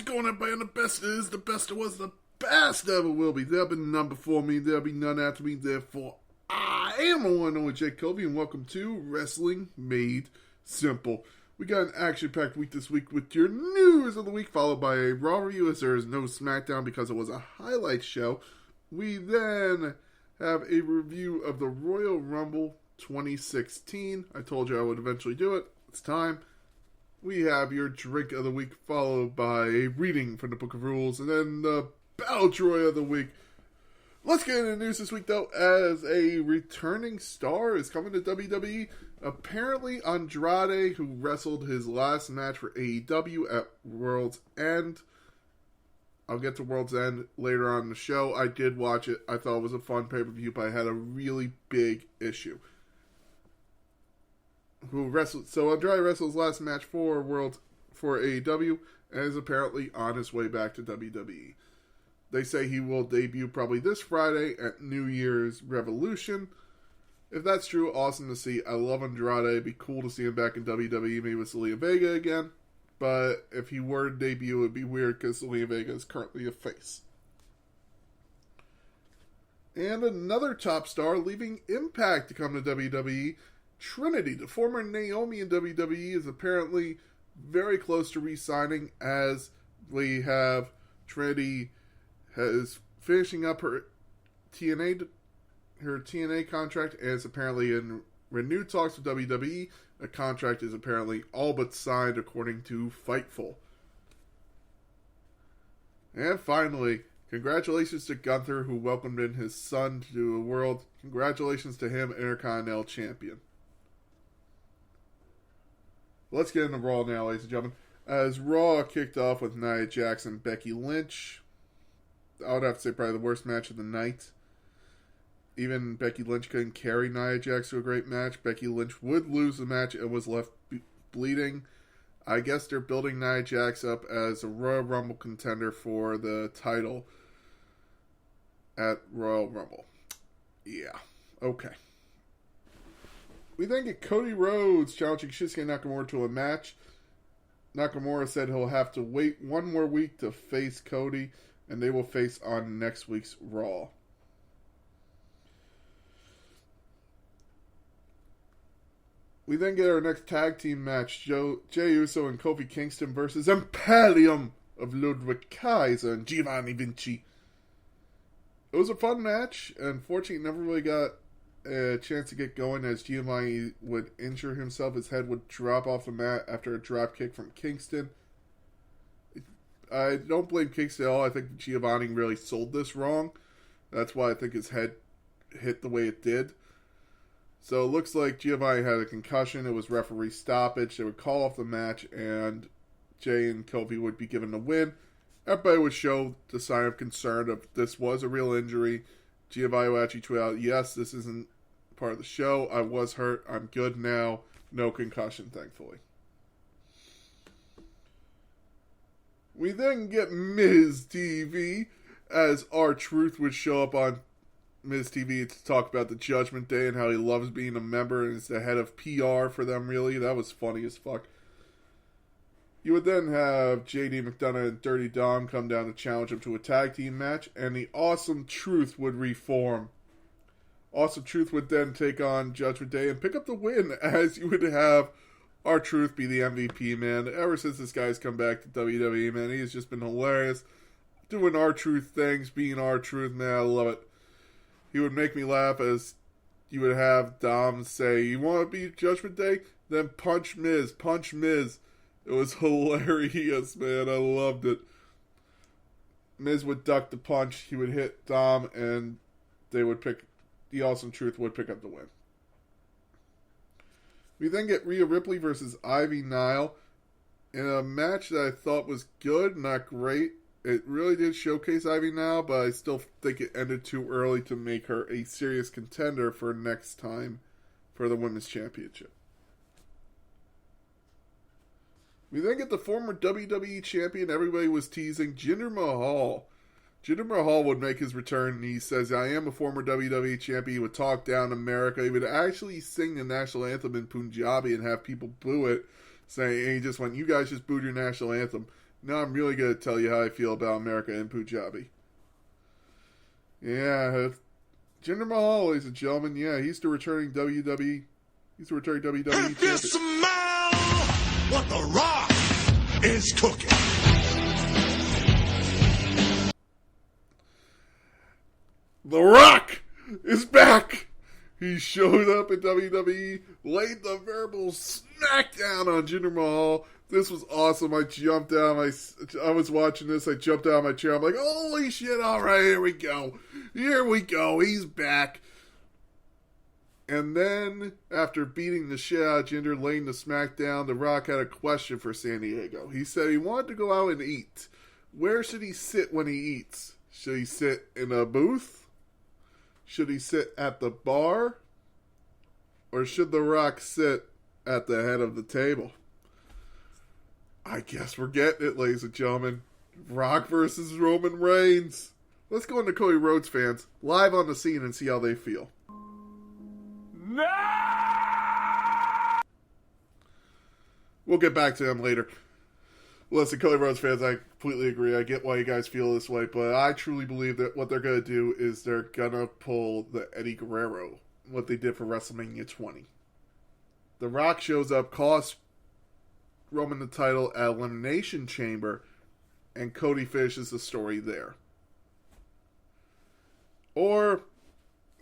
it going, everybody? And the best is, the best it was, the best ever will be. There'll be none before me, there'll be none after me, therefore I am the one and only Jake Covey, and welcome to Wrestling Made Simple. We got an action-packed week this week with your news of the week, followed by a Raw review as there is no SmackDown because it was a highlight show. We then have a review of the Royal Rumble 2016. I told you I would eventually do it. It's time. We have your drink of the week, followed by a reading from the Book of Rules, and then the Battle Droid of the week. Let's get into the news this week, though, as a returning star is coming to WWE. Apparently, Andrade, who wrestled his last match for AEW at World's End. I'll get to World's End later on in the show. I did watch it. I thought it was a fun pay-per-view, but I had a really big issue. So Andrade wrestled his last match for AEW and is apparently on his way back to WWE. They say he will debut probably this Friday at New Year's Revolution. If that's true, awesome to see. I love Andrade. It'd be cool to see him back in WWE, maybe with Zelina Vega again. But if he were to debut, it would be weird because Zelina Vega is currently a face. And another top star leaving Impact to come to WWE. Trinity, the former Naomi in WWE, is apparently very close to re-signing, as we have Trinity is finishing up her TNA contract and is apparently in renewed talks with WWE. A contract is apparently all but signed according to Fightful. And finally, congratulations to Gunther, who welcomed in his son to the world. Congratulations to him, Intercontinental Champion. Let's get into Raw now, ladies and gentlemen. As Raw kicked off with Nia Jax and Becky Lynch. I would have to say probably the worst match of the night. Even Becky Lynch couldn't carry Nia Jax to a great match. Becky Lynch would lose the match and was left bleeding. I guess they're building Nia Jax up as a Royal Rumble contender for the title at Royal Rumble. Yeah, okay. We then get Cody Rhodes challenging Shinsuke Nakamura to a match. Nakamura said he'll have to wait one more week to face Cody, and they will face on next week's Raw. We then get our next tag team match, Jey Uso and Kofi Kingston versus Imperium of Ludwig Kaiser and Giovanni Vinci. It was a fun match. Unfortunately, it never really got a chance to get going as Giovanni would injure himself. His head would drop off the mat after a drop kick from Kingston. I don't blame Kingston at all. I think Giovanni really sold this wrong. That's why I think his head hit the way it did. So it looks like Giovanni had a concussion. It was referee stoppage. They would call off the match, and Jey and Kofi would be given the win. Everybody would show the sign of concern if this was a real injury. Giovanni would actually tweet out, yes, this isn't part of the show. I was hurt. I'm good now. No concussion, thankfully. We then get Miz TV, as R-Truth would show up on Miz TV to talk about the Judgment Day and how he loves being a member and is the head of PR for them, really. That was funny as fuck. You would then have JD McDonough and Dirty Dom come down to challenge him to a tag team match, and the Awesome Truth would reform. Awesome Truth would then take on Judgment Day and pick up the win, as you would have R-Truth be the MVP, man. Ever since this guy's come back to WWE, man, he has just been hilarious. Doing R-Truth things, being R-Truth, man, I love it. He would make me laugh as you would have Dom say, you want to be Judgment Day? Then punch Miz, punch Miz. It was hilarious, man. I loved it. Miz would duck the punch. He would hit Dom, and they would the Awesome Truth would pick up the win. We then get Rhea Ripley versus Ivy Nile in a match that I thought was good, not great. It really did showcase Ivy Nile, but I still think it ended too early to make her a serious contender for next time for the Women's Championship. We then get the former WWE champion everybody was teasing, Jinder Mahal. Jinder Mahal would make his return, and he says, I am a former WWE champion. He would talk down America. He would actually sing the national anthem in Punjabi and have people boo it, saying, and he just went, you guys just booed your national anthem. Now I'm really going to tell you how I feel about America and Punjabi. Yeah, Jinder Mahal, ladies and gentlemen. Yeah, he's the returning WWE. He's the returning WWE champion. If you smell what The Rock is cooking. The Rock is back. He showed up at WWE, laid the verbal smackdown on Jinder Mahal. This was awesome. I jumped out. I was watching this. I jumped out of my chair. I'm like, holy shit, all right, here we go. Here we go. He's back. And then, after beating the shit out of Jinder, laying the smackdown, The Rock had a question for San Diego. He said he wanted to go out and eat. Where should he sit when he eats? Should he sit in a booth? Should he sit at the bar? Or should The Rock sit at the head of the table? I guess we're getting it, ladies and gentlemen. Rock versus Roman Reigns. Let's go into Cody Rhodes fans live on the scene and see how they feel. No! We'll get back to them later. Listen, Cody Rhodes fans, I completely agree. I get why you guys feel this way, but I truly believe that what they're going to do is they're going to pull the Eddie Guerrero, what they did for WrestleMania 20. The Rock shows up, costs Roman the title at Elimination Chamber, and Cody finishes the story there. Or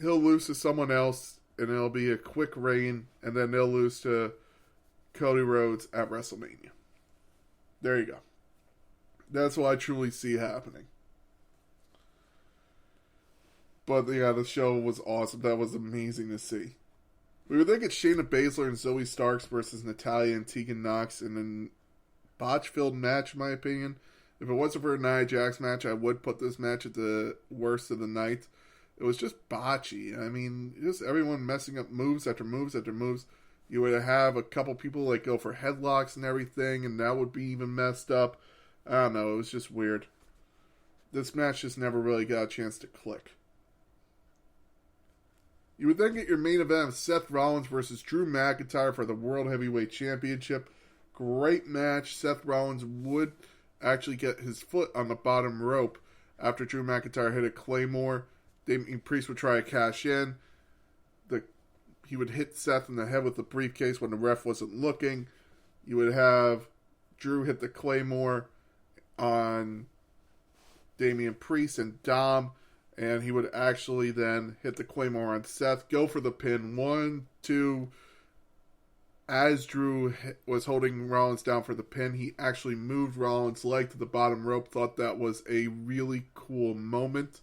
he'll lose to someone else, and it'll be a quick reign, and then they'll lose to Cody Rhodes at WrestleMania. There you go. That's what I truly see happening. But yeah, the show was awesome. That was amazing to see. We would think it's Shayna Baszler and Zoe Starks versus Natalya and Tegan Nox in a botch-filled match, in my opinion. If it wasn't for a Nia Jax match, I would put this match at the worst of the night. It was just botchy. I mean, just everyone messing up moves after moves after moves. You would have a couple people like go for headlocks and everything, and that would be even messed up. I don't know. It was just weird. This match just never really got a chance to click. You would then get your main event of Seth Rollins versus Drew McIntyre for the World Heavyweight Championship. Great match. Seth Rollins would actually get his foot on the bottom rope after Drew McIntyre hit a Claymore. Damian Priest would try to cash in. He would hit Seth in the head with the briefcase when the ref wasn't looking. You would have Drew hit the Claymore on Damian Priest and Dom, and he would actually then hit the Claymore on Seth, go for the pin. 1, 2. As Drew was holding Rollins down for the pin, he actually moved Rollins' leg to the bottom rope. Thought that was a really cool moment.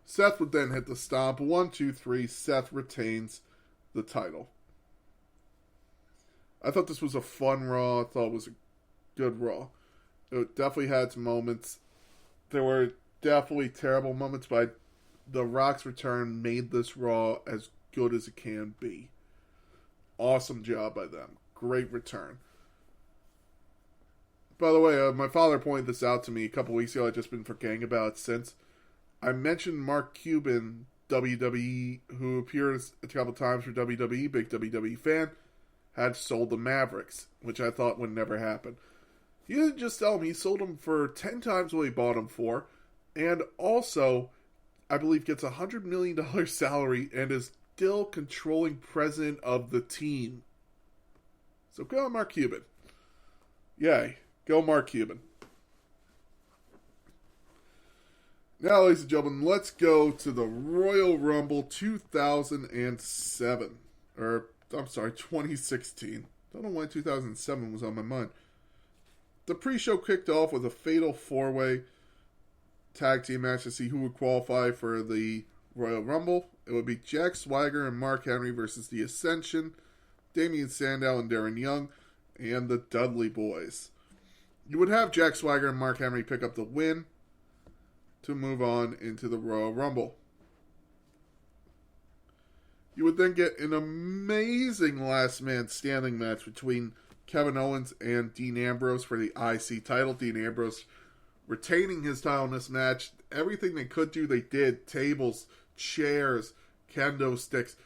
Seth would then hit the stomp. 1, 2, 3. Seth retains the title. I thought this was a fun Raw. I thought it was a good Raw. It definitely had its moments. There were definitely terrible moments, but The Rock's return made this Raw as good as it can be. Awesome job by them. Great return. By the way, my father pointed this out to me a couple weeks ago. I've just been forgetting about it since. I mentioned Mark Cuban, WWE, who appeared a couple times for WWE, big WWE fan, had sold the Mavericks, which I thought would never happen. He didn't just sell them, he sold them for 10 times what he bought them for, and also, I believe, gets a $100 million salary and is still controlling president of the team. So go on Mark Cuban. Yay. Go Mark Cuban. Now, ladies and gentlemen, let's go to the Royal Rumble 2007. Or, I'm sorry, 2016. Don't know why 2007 was on my mind. The pre-show kicked off with a fatal four-way tag team match to see who would qualify for the Royal Rumble. It would be Jack Swagger and Mark Henry versus The Ascension, Damian Sandow and Darren Young, and the Dudley Boys. You would have Jack Swagger and Mark Henry pick up the win to move on into the Royal Rumble. You would then get an amazing last man standing match between Kevin Owens and Dean Ambrose for the IC title. Dean Ambrose retaining his title in this match. Everything they could do, they did. Tables, chairs, kendo sticks.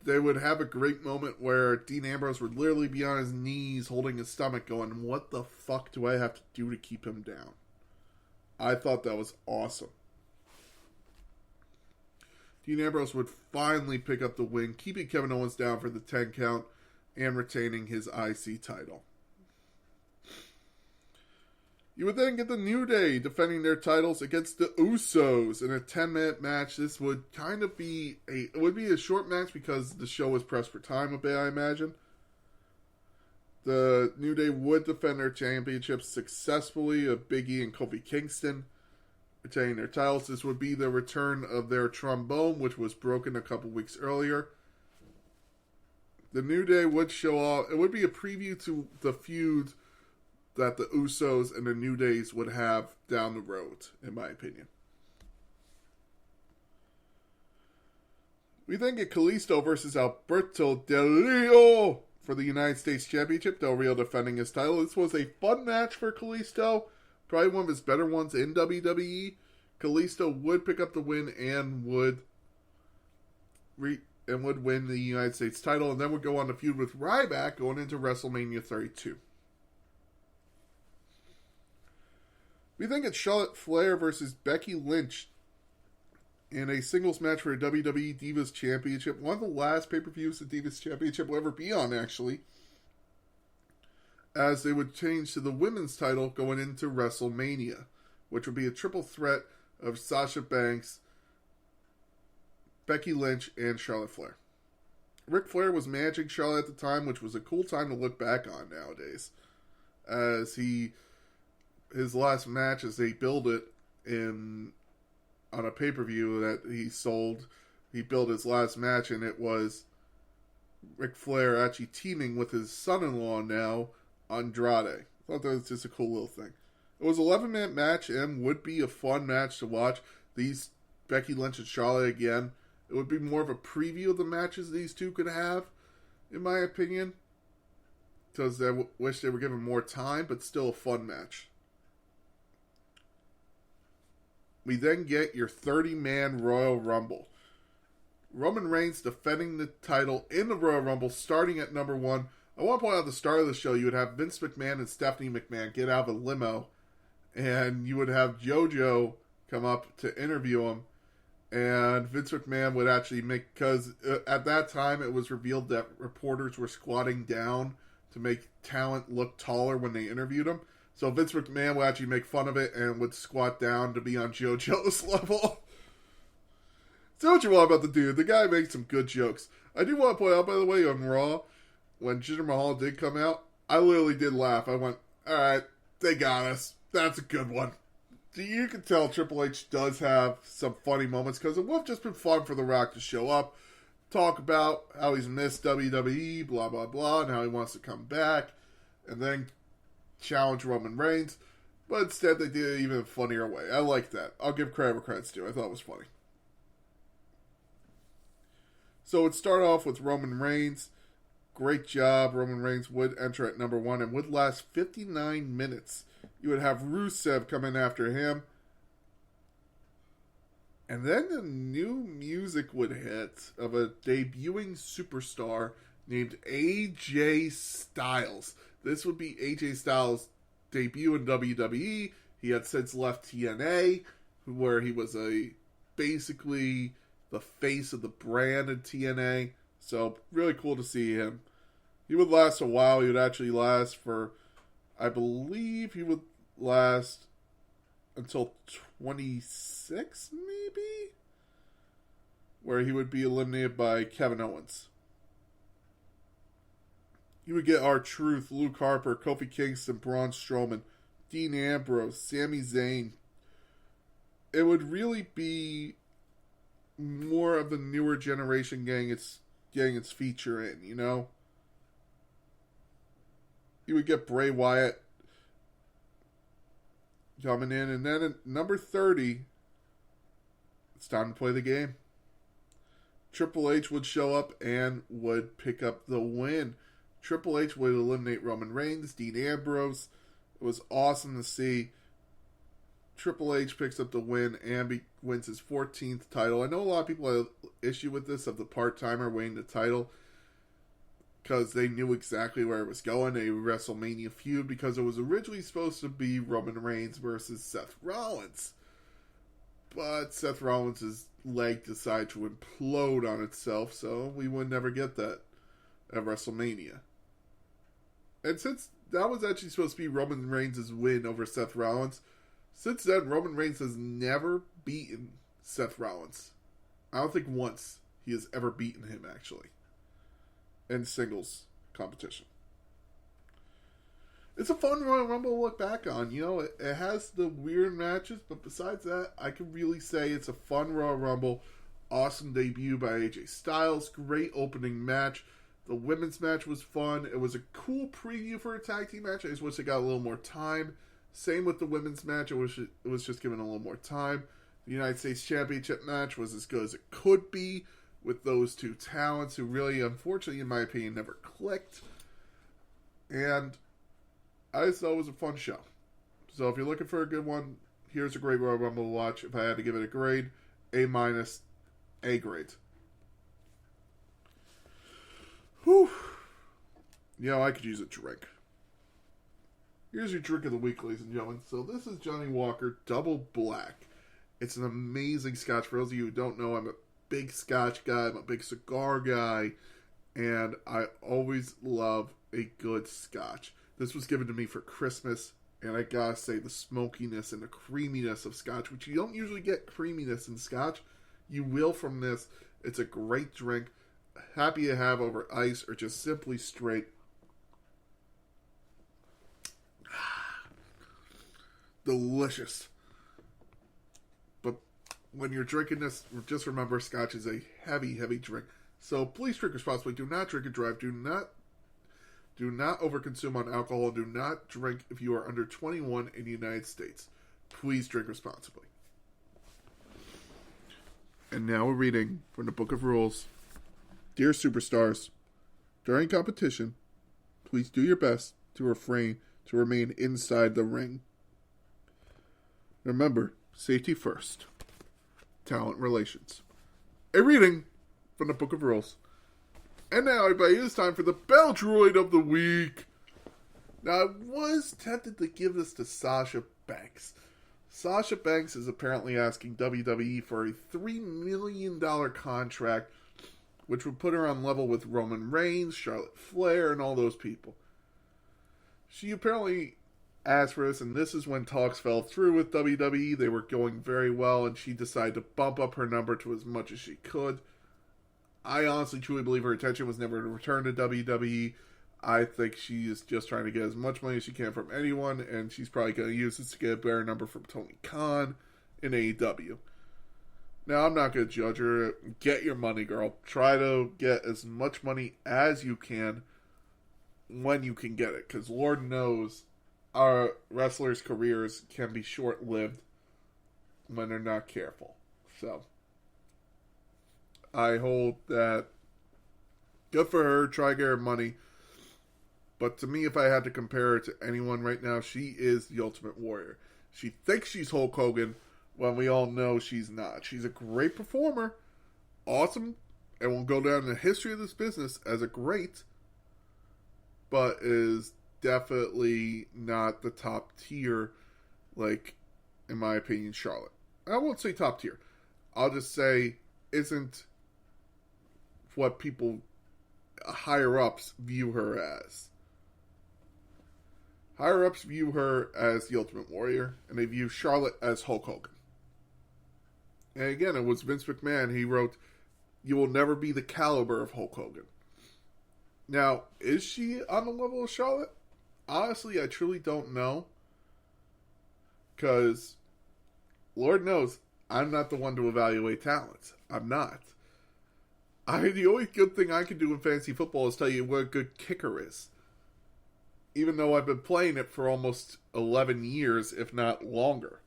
they would have a great moment where Dean Ambrose would literally be on his knees holding his stomach going, what the fuck do I have to do to keep him down? I thought that was awesome. Dean Ambrose would finally pick up the win, keeping Kevin Owens down for the 10 count and retaining his IC title. You would then get the New Day defending their titles against the Usos in a 10-minute match. This would kind of be a short match because the show was pressed for time a bit, I imagine. The New Day would defend their championships successfully of Big E and Kofi Kingston, retaining their titles. This would be the return of their trombone, which was broken a couple weeks earlier. The New Day would show off. It would be a preview to the feud that the Usos and the New Days would have down the road, in my opinion. We then get Kalisto versus Alberto Del Rio for the United States Championship. Del Rio defending his title. This was a fun match for Kalisto. Probably one of his better ones in WWE. Kalisto would pick up the win and would win the United States title, and then would go on to feud with Ryback going into WrestleMania 32. We then get Charlotte Flair versus Becky Lynch in a singles match for a WWE Divas Championship. One of the last pay-per-views the Divas Championship will ever be on, actually, as they would change to the women's title going into WrestleMania, which would be a triple threat of Sasha Banks, Becky Lynch, and Charlotte Flair. Ric Flair was managing Charlotte at the time, which was a cool time to look back on nowadays, as his last match, as they build it on a pay-per-view that he sold, he built his last match, and it was Ric Flair actually teaming with his son-in-law now, Andrade. I thought that was just a cool little thing. It was an 11-minute match and would be a fun match to watch. These Becky Lynch and Charlotte again. It would be more of a preview of the matches these two could have, in my opinion, because I wish they were given more time, but still a fun match. We then get your 30-man Royal Rumble. Roman Reigns defending the title in the Royal Rumble, starting at number 1. I want to point out at the start of the show, you would have Vince McMahon and Stephanie McMahon get out of a limo, and you would have JoJo come up to interview him, and Vince McMahon would actually because at that time it was revealed that reporters were squatting down to make talent look taller when they interviewed him. So Vince McMahon would actually make fun of it and would squat down to be on JoJo's level. Say what you want about the dude. The guy makes some good jokes. I do want to point out, by the way, on Raw, when Jinder Mahal did come out, I literally did laugh. I went, alright, they got us. That's a good one. You can tell Triple H does have some funny moments, because it would have just been fun for The Rock to show up, talk about how he's missed WWE, blah, blah, blah, and how he wants to come back, and then challenge Roman Reigns. But instead, they did it even a funnier way. I like that. I'll give credit where credit's due. I thought it was funny. So it started off with Roman Reigns. Great job. Roman Reigns would enter at number 1 and would last 59 minutes. You would have Rusev come in after him. And then the new music would hit of a debuting superstar named AJ Styles. This would be AJ Styles' debut in WWE. He had since left TNA, where he was basically the face of the brand in TNA. So, really cool to see him. He would last a while. He would actually last for, I believe he would last until 26, maybe? Where he would be eliminated by Kevin Owens. You would get R-Truth, Luke Harper, Kofi Kingston, Braun Strowman, Dean Ambrose, Sami Zayn. It would really be more of the newer generation getting its feature in, you know? You would get Bray Wyatt coming in, and then at number 30, it's time to play the game. Triple H would show up and would pick up the win. Triple H would eliminate Roman Reigns, Dean Ambrose. It was awesome to see. Triple H picks up the win and wins his 14th title. I know a lot of people have issue with this of the part-timer winning the title because they knew exactly where it was going, a WrestleMania feud, because it was originally supposed to be Roman Reigns versus Seth Rollins. But Seth Rollins' leg decided to implode on itself, so we would never get that at WrestleMania. And since that was actually supposed to be Roman Reigns' win over Seth Rollins, since then, Roman Reigns has never beaten Seth Rollins. I don't think once he has ever beaten him, actually, in singles competition. It's a fun Royal Rumble to look back on. You know, it has the weird matches, but besides that, I can really say it's a fun Royal Rumble. Awesome debut by AJ Styles. Great opening match. The women's match was fun. It was a cool preview for a tag team match. I just wish it got a little more time. Same with the women's match. I wish it was just given a little more time. The United States Championship match was as good as it could be with those two talents who really, unfortunately, in my opinion, never clicked. And I just thought it was a fun show. So if you're looking for a good one, here's a great Royal Rumble to watch. If I had to give it a grade, A-, A grade. Whew. You know, I could use a drink. Here's your drink of the week, ladies and gentlemen. So this is Johnny Walker Double Black. It's an amazing scotch. For those of you who don't know, I'm a big scotch guy. I'm a big cigar guy. And I always love a good scotch. This was given to me for Christmas. And I gotta say, the smokiness and the creaminess of scotch, which you don't usually get creaminess in scotch, you will from this. It's a great drink. Happy to have over ice or just simply straight. Delicious. But when you're drinking this, just remember scotch is a heavy, heavy drink. So please drink responsibly. Do not drink and drive. Do not overconsume on alcohol. Do not drink if you are under 21 in the United States. Please drink responsibly. And now we're reading from the Book of Rules. Dear superstars, during competition, please do your best to remain inside the ring. Remember, safety first. Talent relations. A reading from the Book of Rules. And now, everybody, it is time for the Bell Droid of the Week. Now, I was tempted to give this to Sasha Banks. Sasha Banks is apparently asking WWE for a $3 million contract, which would put her on level with Roman Reigns, Charlotte Flair, and all those people. She apparently asked for this, and this is when talks fell through with WWE. They were going very well, and she decided to bump up her number to as much as she could. I honestly truly believe her intention was never to return to WWE. I think she is just trying to get as much money as she can from anyone, and she's probably going to use this to get a better number from Tony Khan in AEW. Now, I'm not going to judge her. Get your money, girl. Try to get as much money as you can when you can get it. Because Lord knows our wrestlers' careers can be short-lived when they're not careful. So, I hold that good for her. Try to get her money. But to me, if I had to compare her to anyone right now, she is the Ultimate Warrior. She thinks she's Hulk Hogan, when we all know she's not. She's a great performer, awesome, and will go down in the history of this business as a great, but is definitely not the top tier, like, in my opinion, Charlotte. I won't say top tier. I'll just say isn't what people higher-ups view her as. Higher-ups view her as the Ultimate Warrior, and they view Charlotte as Hulk Hogan. And again, it was Vince McMahon. He wrote, "You will never be the caliber of Hulk Hogan." Now, is she on the level of Charlotte? Honestly, I truly don't know. Because, Lord knows, I'm not the one to evaluate talent. I'm not. The only good thing I can do in fantasy football is tell you what a good kicker is. Even though I've been playing it for almost 11 years, if not longer.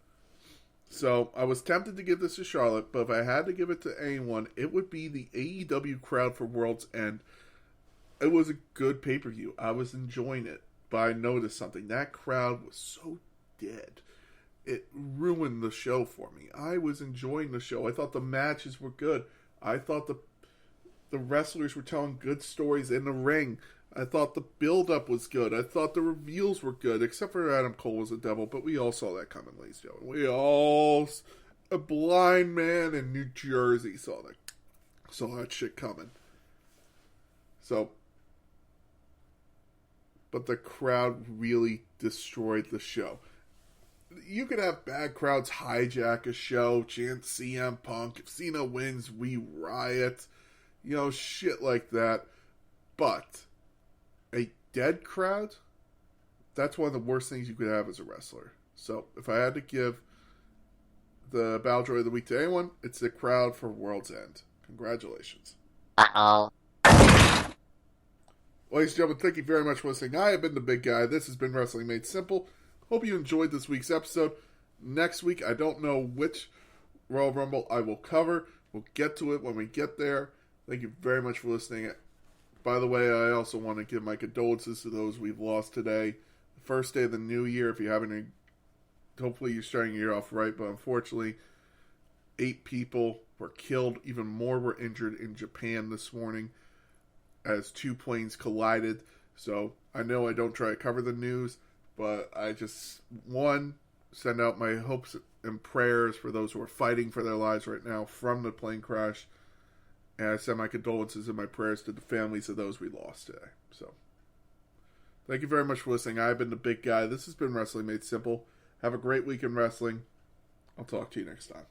So, I was tempted to give this to Charlotte, but if I had to give it to anyone, it would be the AEW crowd for World's End. It was a good pay-per-view. I was enjoying it, but I noticed something. That crowd was so dead. it ruined the show for me. I was enjoying the show. I thought the matches were good. I thought the wrestlers were telling good stories in the ring. I thought the build-up was good. I thought the reveals were good, except for Adam Cole was a devil, but we all saw that coming, ladies and gentlemen. A blind man in New Jersey saw that shit coming. So, but the crowd really destroyed the show. You could have bad crowds hijack a show, chant CM Punk. If Cena wins, we riot. Shit like that. But a dead crowd, that's one of the worst things you could have as a wrestler. So if I had to give the Battle Droid of the Week to anyone, it's the crowd for World's End. Congratulations. Uh-oh. Ladies and gentlemen, thank you very much for listening. I have been the Big Guy. This has been Wrestling Made Simple. Hope you enjoyed this week's episode. Next week, I don't know which Royal Rumble I will cover. We'll get to it when we get there. Thank you very much for listening. By the way, I also want to give my condolences to those we've lost today. The first day of the new year, if you haven't, hopefully you're starting your year off right, but unfortunately, 8 people were killed. Even more were injured in Japan this morning as 2 planes collided. So I know I don't try to cover the news, but I just, send out my hopes and prayers for those who are fighting for their lives right now from the plane crash. And I send my condolences and my prayers to the families of those we lost today. So, thank you very much for listening. I've been the Big Guy. This has been Wrestling Made Simple. Have a great week in wrestling. I'll talk to you next time.